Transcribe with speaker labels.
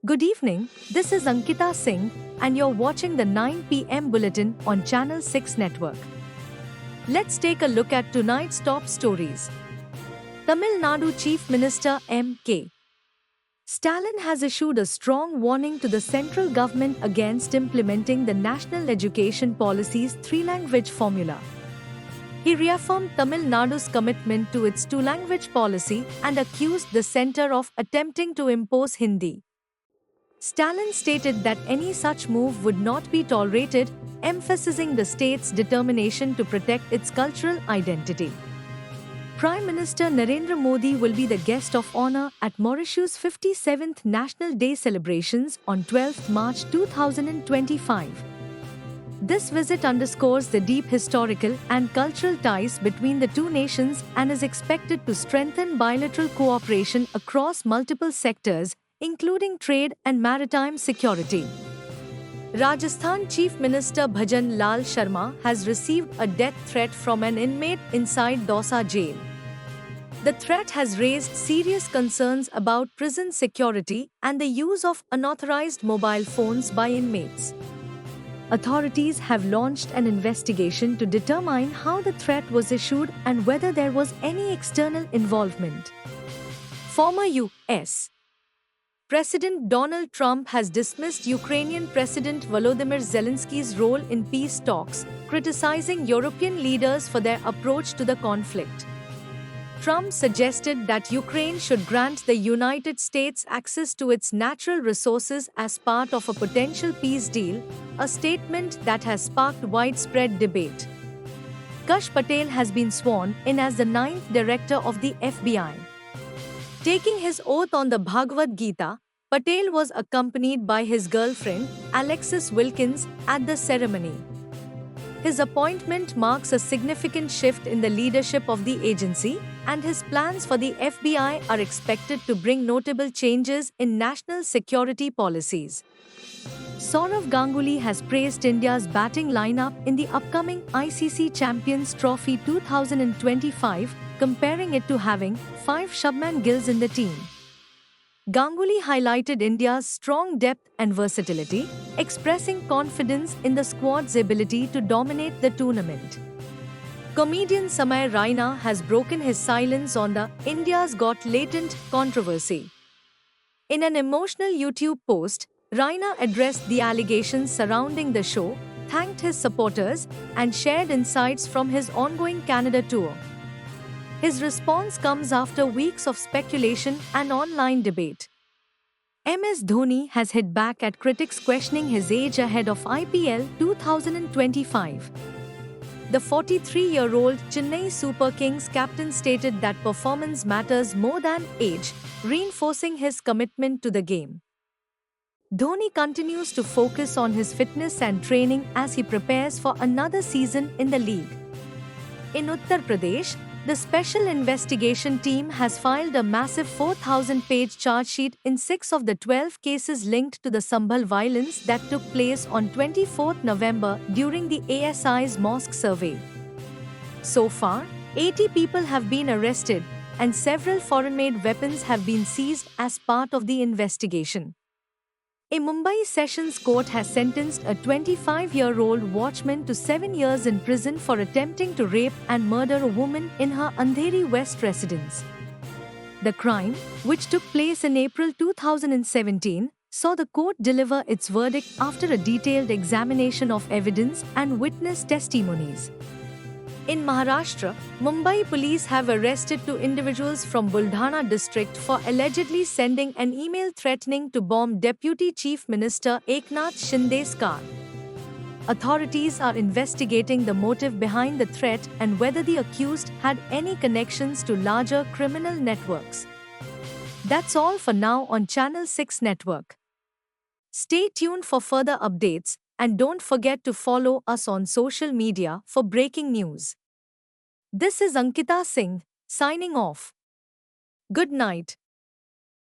Speaker 1: Good evening, this is Ankita Singh, and you're watching the 9 p.m. bulletin on Channel 6 Network. Let's take a look at tonight's top stories. Tamil Nadu Chief Minister M.K. Stalin has issued a strong warning to the central government against implementing the national education policy's three-language formula. He reaffirmed Tamil Nadu's commitment to its two-language policy and accused the centre of attempting to impose Hindi. Stalin stated that any such move would not be tolerated, emphasizing the state's determination to protect its cultural identity. Prime Minister Narendra Modi will be the guest of honor at Mauritius' 57th National Day celebrations on 12 March 2025. This visit underscores the deep historical and cultural ties between the two nations and is expected to strengthen bilateral cooperation across multiple sectors, including trade and maritime security. Rajasthan Chief Minister Bhajan Lal Sharma has received a death threat from an inmate inside Dausa jail. The threat has raised serious concerns about prison security and the use of unauthorized mobile phones by inmates. Authorities have launched an investigation to determine how the threat was issued and whether there was any external involvement. Former U.S. President Donald Trump has dismissed Ukrainian President Volodymyr Zelensky's role in peace talks, criticizing European leaders for their approach to the conflict. Trump suggested that Ukraine should grant the United States access to its natural resources as part of a potential peace deal, a statement that has sparked widespread debate. Kash Patel has been sworn in as the 9th director of the FBI. Taking his oath on the Bhagavad Gita, Patel was accompanied by his girlfriend, Alexis Wilkins, at the ceremony. His appointment marks a significant shift in the leadership of the agency, and his plans for the FBI are expected to bring notable changes in national security policies. Sourav Ganguly has praised India's batting lineup in the upcoming ICC Champions Trophy 2025, comparing it to having 5 Shubman Gills in the team. Ganguly highlighted India's strong depth and versatility, expressing confidence in the squad's ability to dominate the tournament. Comedian Samay Raina has broken his silence on the India's Got Latent controversy. In an emotional YouTube post, Raina addressed the allegations surrounding the show, thanked his supporters, and shared insights from his ongoing Canada tour. His response comes after weeks of speculation and online debate. MS Dhoni has hit back at critics questioning his age ahead of IPL 2025. The 43-year-old Chennai Super Kings captain stated that performance matters more than age, reinforcing his commitment to the game. Dhoni continues to focus on his fitness and training as he prepares for another season in the league. In Uttar Pradesh, the Special Investigation Team has filed a massive 4,000-page charge sheet in 6 of the 12 cases linked to the Sambhal violence that took place on 24 November during the ASI's mosque survey. So far, 80 people have been arrested, and several foreign-made weapons have been seized as part of the investigation. A Mumbai Sessions Court has sentenced a 25-year-old watchman to 7 years in prison for attempting to rape and murder a woman in her Andheri West residence. The crime, which took place in April 2017, saw the court deliver its verdict after a detailed examination of evidence and witness testimonies. In Maharashtra, Mumbai police have arrested 2 individuals from Buldhana district for allegedly sending an email threatening to bomb Deputy Chief Minister Eknath Shinde's car. Authorities are investigating the motive behind the threat and whether the accused had any connections to larger criminal networks. That's all for now on Channel 6 Network. Stay tuned for further updates, and don't forget to follow us on social media for breaking news. This is Ankita Singh, signing off. Good night.